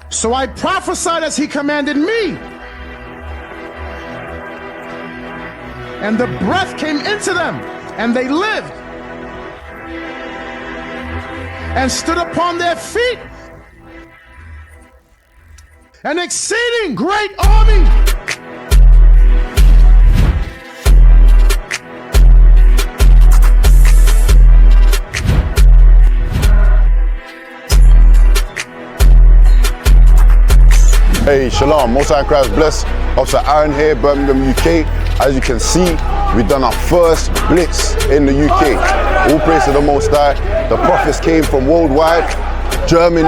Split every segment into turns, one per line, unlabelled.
So I prophesied as he commanded me. And the breath came into them, and they lived, and stood upon their feet, an exceeding great army.
Hey, shalom, Most High Christ bless. Officer Aaron here, Birmingham, UK. As you can see, we've done our first blitz in the UK. All praise to the Most High. The prophets came from worldwide, Germany,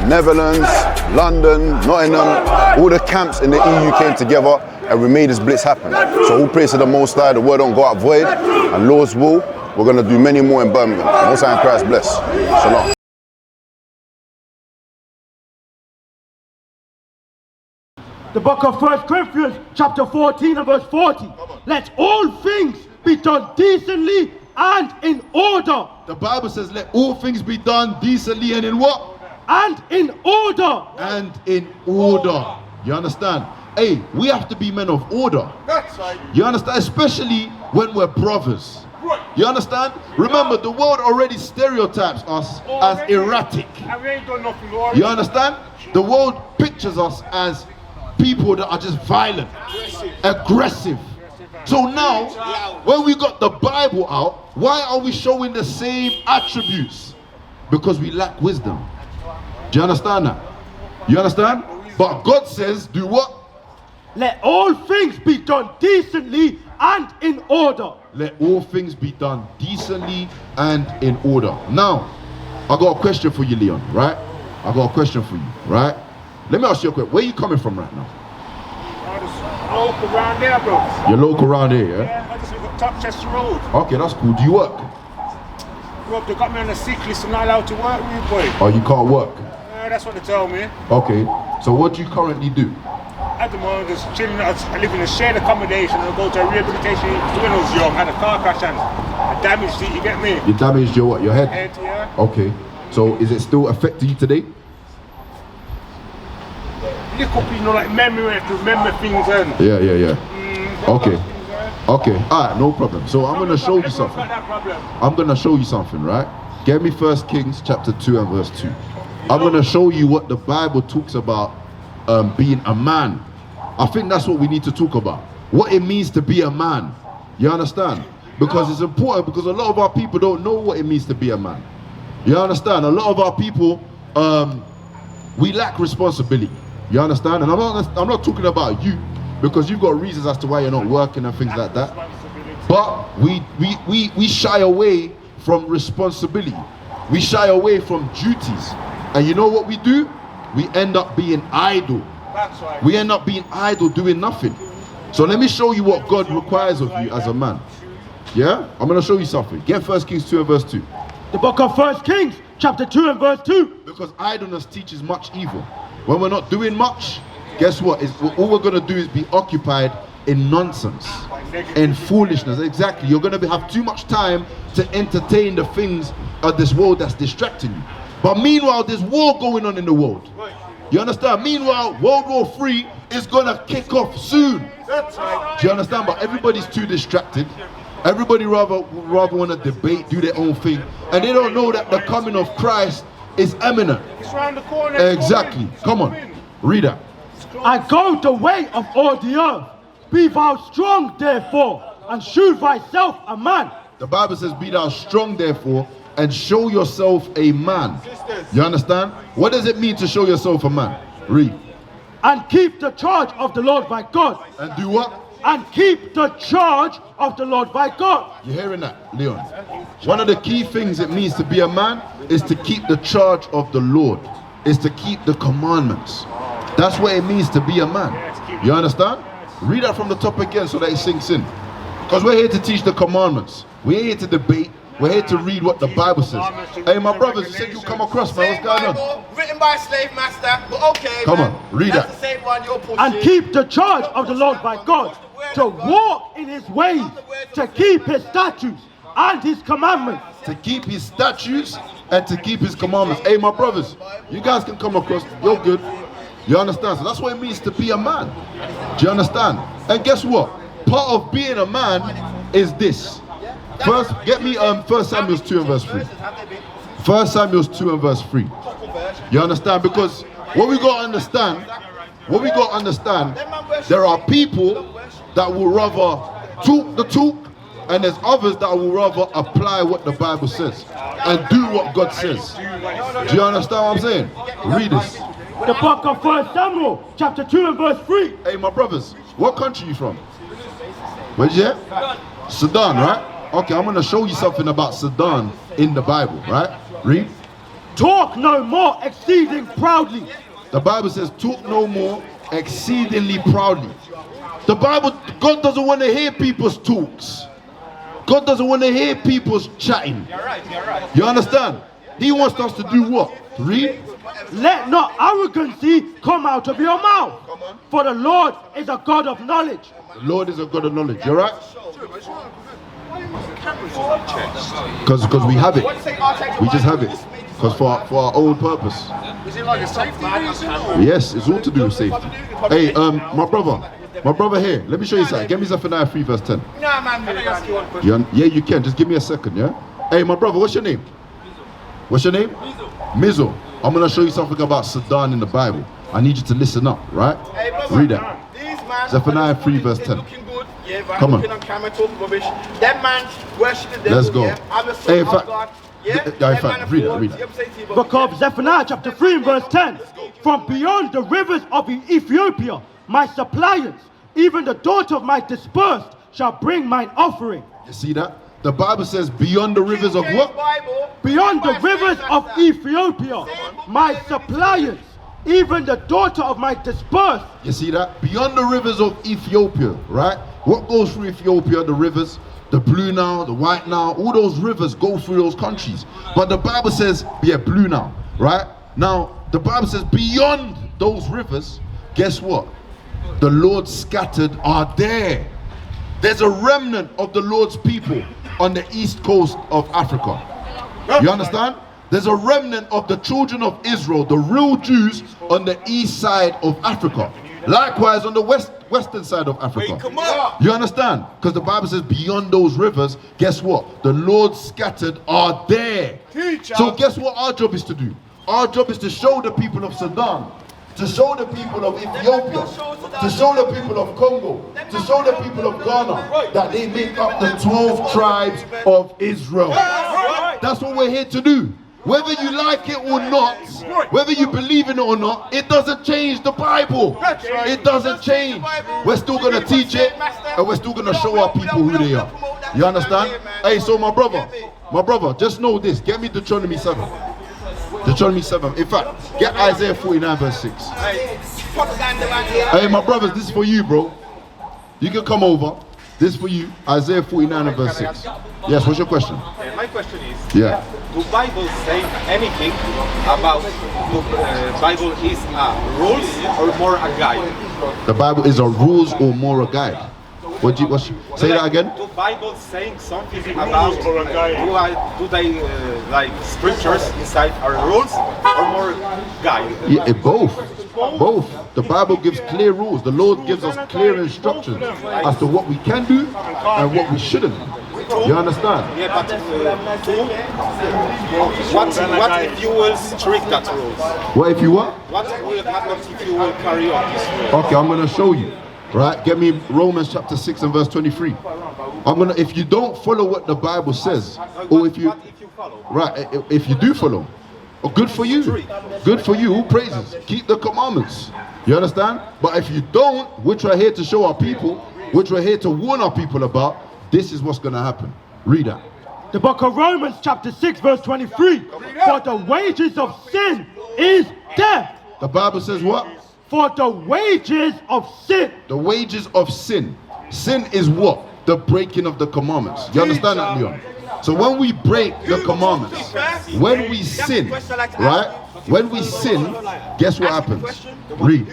Netherlands, London, Nottingham. All the camps in the EU came together and we made this blitz happen. So all praise to the Most High. The word don't go out void, and Lord's will, we're going to do many more in Birmingham. Most High Christ bless. Shalom.
The book of 1 Corinthians chapter 14 and verse 40. Let all things be done decently and in order.
The Bible says let all things be done decently and in what?
And in order.
And in order. You understand? Hey, we have to be men of order.
That's right.
You understand? Especially when we're brothers. You understand? Remember, the world already stereotypes us as erratic.
And we ain't done nothing wrong.
You understand? The world pictures us as people that are just violent, aggressive. So now, when we got the Bible out, why are we showing the same attributes? Because we lack wisdom. Do you understand that? You understand? But God says, do what?
Let all things be done decently and in order.
Let all things be done decently and in order. Now, I got a question for you, Leon, right? I got a question for you, right? Let me ask you a question. Where are you coming from right now?
Local around there, bro.
You're local around here, yeah?
Yeah, I just live up Top Chester Road.
Okay, that's cool. Do you work?
Bro, they got me on the sick list. I'm not allowed to work with you, boy.
Oh, you can't work?
Yeah, that's what they tell me.
Okay. So what do you currently do?
At the moment, just chilling. I live in a shared accommodation. I go to a rehabilitation when I was young. I had a car crash and I damaged it. You get me?
You damaged your what? Your head?
Head, yeah.
Okay. So is it still affecting you today?
Little, you know, like memory, to remember things and.
Yeah. Okay. Okay. Alright, no problem. So I'm gonna show you something. I'm gonna show you something, right? Get me 1 Kings chapter 2 and verse 2. I'm gonna show you what the Bible talks about being a man. I think that's what we need to talk about. What it means to be a man. You understand? Because it's important, because a lot of our people don't know what it means to be a man. You understand? A lot of our people, we lack responsibility. You understand? And I'm not talking about you, because you've got reasons as to why you're not working and things like that. But we shy away from responsibility. We shy away from duties. And you know what we do? We end up being idle.
That's right.
We end up being idle, doing nothing. So let me show you what God requires of you as a man. Yeah? I'm going to show you something. Get 1 Kings 2 and verse 2.
The book of 1 Kings chapter 2 and verse 2.
Because idleness teaches much evil. When we're not doing much, guess what? All we're going to do is be occupied in nonsense, in foolishness. Exactly. You're going to have too much time to entertain the things of this world that's distracting you. But meanwhile, there's war going on in the world. You understand? Meanwhile, World War III is going to kick off soon.
That's right.
Do you understand? But everybody's too distracted. Everybody rather want to debate, do their own thing. And they don't know that the coming of Christ is imminent.
It's around the corner.
Exactly. Come on. Read that.
I go the way of all the earth. Be thou strong, therefore, and shew thyself a man.
The Bible says, be thou strong, therefore, and show yourself a man. You understand? What does it mean to show yourself a man? Read.
And keep the charge of the Lord thy God.
And do what?
And keep the charge of the Lord thy God.
You hearing that, Leon? One of the key things it means to be a man is to keep the charge of the Lord. Is to keep the commandments. That's what it means to be a man. You understand? Read that from the top again so that it sinks in. Because we're here to teach the commandments. We're here to debate. We're here to read what the Bible says. Hey, my brothers, you said you come across, man. What's going on?
Written by a slave master, but okay.
Come
man.
on, read
That's
that.
the same one you're pushing.
And keep the charge of the Lord thy God, to walk in his ways, to keep his statutes and his commandments.
To keep his statutes and to keep his commandments. Hey, my brothers, you guys can come across. You're good. You understand? So that's what it means to be a man. Do you understand? And guess what? Part of being a man is this. First, get me 1 Samuel 2 and verse 3. 1 Samuel 2 and verse 3. You understand? Because what we got to understand, there are people that will rather talk the talk, and there's others that will rather apply what the Bible says and do what God says. Do you understand what I'm saying? Read this.
The book of 1 Samuel, chapter 2 and verse 3.
Hey, my brothers, what country you from? Where'd you at? Sudan, right? Okay, I'm going to show you something about Sudan in the Bible, right? Read.
Talk no more exceeding proudly.
The Bible says, talk no more exceedingly proudly. The Bible, God doesn't want to hear people's talks. God doesn't want to hear people's chatting.
You're right.
You understand? He wants us to do what? Read.
Let not arrogancy come out of your mouth. For the Lord is a God of knowledge.
The Lord is a God of knowledge. You're right? Because we have it. We just have it. Because for our own purpose.
Is it like a safety reason?
Yes, it's all to do with safety. Hey, my brother here, let me show you something. Give me Zephaniah 3 verse 10.
No, man, can I ask you one question?
Yeah, you can. Just give me a second, yeah? Hey, my brother, what's your name? What's your name? Mizo. I'm going to show you something about Sudan in the Bible. I need you to listen up, right?
Hey, brother,
read that.
These man,
Zephaniah 3 verse 10.
looking good. Yeah, right.
Come on.
Looking on camera, talking rubbish. Them man worship the devil.
Let's go.
Yeah? I'm the son
Hey, in
of
fact,
God. Yeah?
in
Them
fact,
man
read it,
afford.
read it.
You know what I'm saying to you,
Book of Zephaniah chapter 3 and verse 10. From beyond the rivers of Ethiopia, my suppliants, even the daughter of my dispersed, shall bring mine offering.
You see that? The Bible says beyond the rivers of what?
Beyond the rivers of Ethiopia, my suppliants, even the daughter of my dispersed.
You see that? Beyond the rivers of Ethiopia, right? What goes through Ethiopia? The rivers, the Blue Nile, the White Nile, all those rivers go through those countries. But the Bible says, yeah, Blue Nile, right? Now, the Bible says beyond those rivers, guess what? The Lord scattered are there. There's a remnant of the Lord's people on the east coast of Africa. You understand? There's a remnant of the children of Israel, the real Jews, on the east side of Africa. Likewise on the western side of Africa. You understand? Because the Bible says beyond those rivers, guess what? The Lord scattered are there. So guess what our job is to do? Our job is to show the people of Sudan, to show the people of Ethiopia, to show the people of Congo, to show the people of Ghana that they make up the 12 tribes of Israel. That's what we're here to do. Whether you like it or not, whether you believe in it or not, it doesn't change the Bible. It doesn't change. We're still going to teach it, and we're still going to show our people who they are. You understand? Hey, so my brother, just know this. Get me Deuteronomy 7. Deuteronomy 7. In fact, get Isaiah 49 verse 6. Hey, my brothers, this is for you, bro. You can come over. This is for you. Isaiah 49 and verse 6. Yes, what's your question?
My question is,
Yeah.
do Bible say anything about Bible is a rules or more a guide?
The Bible is a rules or more a guide. Say that again?
Do Bible saying something about do they like scriptures inside are rules or more guide?
Yeah, both. The Bible gives clear rules. The Lord gives us clear instructions as to what we can do and what we shouldn't do. You understand?
Yeah, but what if you will strict that rules?
What if you what?
What will happen if you will carry on this rule?
Okay, I'm going to show you. Right? Get me Romans chapter 6 and verse 23. If you don't follow what the Bible says, or if you
follow?
Right, if you do follow, oh, good for you. Good for you. Who praises? Keep the commandments. You understand? But if you don't, which we're here to show our people, which we're here to warn our people about, this is what's going to happen. Read that.
The book of Romans chapter 6 verse 23. For the wages of sin is death.
The Bible says what?
For the wages of sin.
The wages of sin. Sin is what? The breaking of the commandments. You understand that, Leon? So when we break the commandments, when we sin, right? When we sin, guess what happens? Read.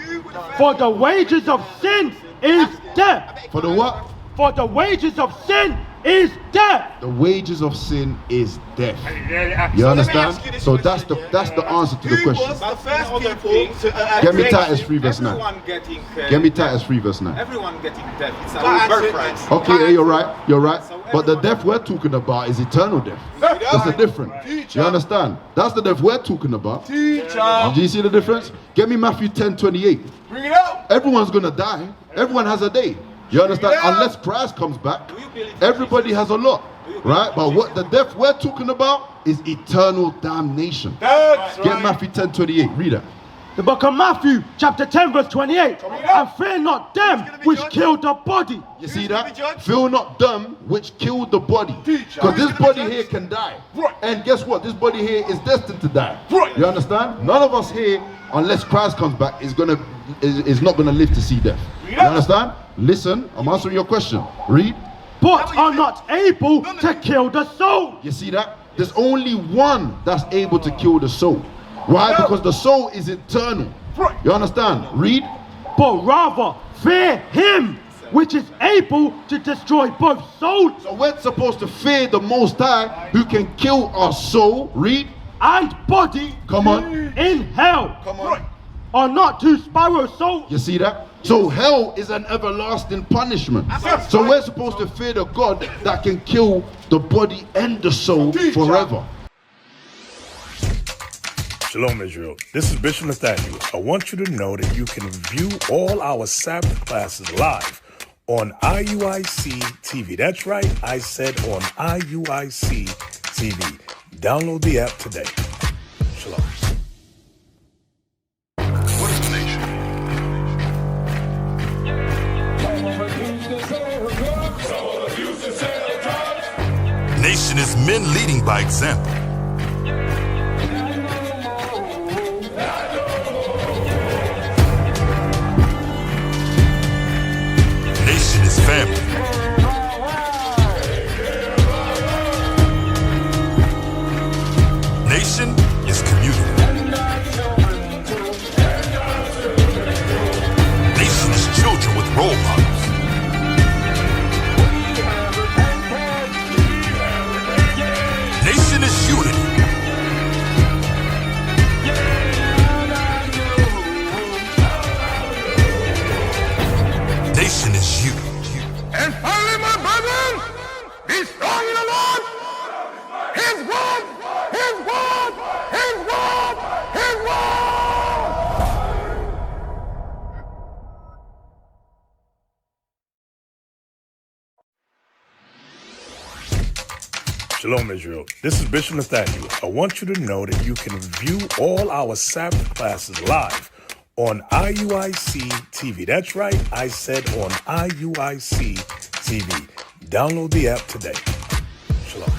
For the wages of sin is death.
For the what?
For the wages of sin is death.
The wages of sin is death.
Yeah,
You
let me
understand?
ask you this
So
question,
that's the answer to the
Who
question.
was the first
Other
people
things,
to
Get me
address-
Titus 3 verse 9.
Everyone getting
Get me Titus 3 verse 9.
Everyone getting death. It's a
Can't answer
birthright.
it.
Okay, yeah, you're right. You're right.
So
But the
everyone-
death we're talking about is eternal death. That's the difference. You understand? That's the death we're talking about.
Teacher,
Do you see the difference? Get me Matthew 10:28.
bring it out.
Everyone's gonna die. Everyone has a day. You understand?
Yeah.
Unless Christ comes back,
Do you believe in
everybody
Jesus?
has a lot.
Do you believe
Right?
in
But
Jesus?
what the death we're talking about is eternal damnation.
That's
Get
right.
Matthew 10:28. Read it.
The book of Matthew, chapter 10, verse 28. And fear not them
gonna be
which
judged?
kill the body.
You see
Who's gonna
that?
be judged?
Fear not them which killed the body.
Teacher.
Because
Who's
this
gonna be
body
judged?
here can die.
Right.
And guess what? This body here is destined to die.
Right.
You understand? None of us here, unless Christ comes back, is not gonna live to see death. You
Yeah.
understand? Listen, I'm answering your question. Read.
But are not able to kill the soul.
You see that? There's only one that's able to kill the soul. Why?
Yeah.
Because the soul is eternal.
Right.
You understand? Read.
But rather fear him which is able to destroy both souls
So we're supposed to fear the Most High who can kill our soul. Read.
and body
Come on.
in hell.
Come on.
Are not two sparrow souls.
You see that? So hell is an everlasting punishment.
That's
So
right.
we're supposed to fear the God that can kill the body and the soul forever.
Shalom, Israel. This is Bishop Nathaniel. I want you to know that you can view all our Sabbath classes live on IUIC TV. That's right, I said on IUIC TV. Download the app today. Shalom.
What is the nation? Nation is men leading by example. Nation is family. Nation is community. Nation is children with role models. Nation is unity. Nation is you.
And finally, my brethren, be strong in the Lord. His word, his word, his word, his word.
Shalom, Israel. This is Bishop Nathaniel. I want you to know that you can view all our Sabbath classes live on IUIC TV. That's right, I said on IUIC TV. Download the app today. Shalom.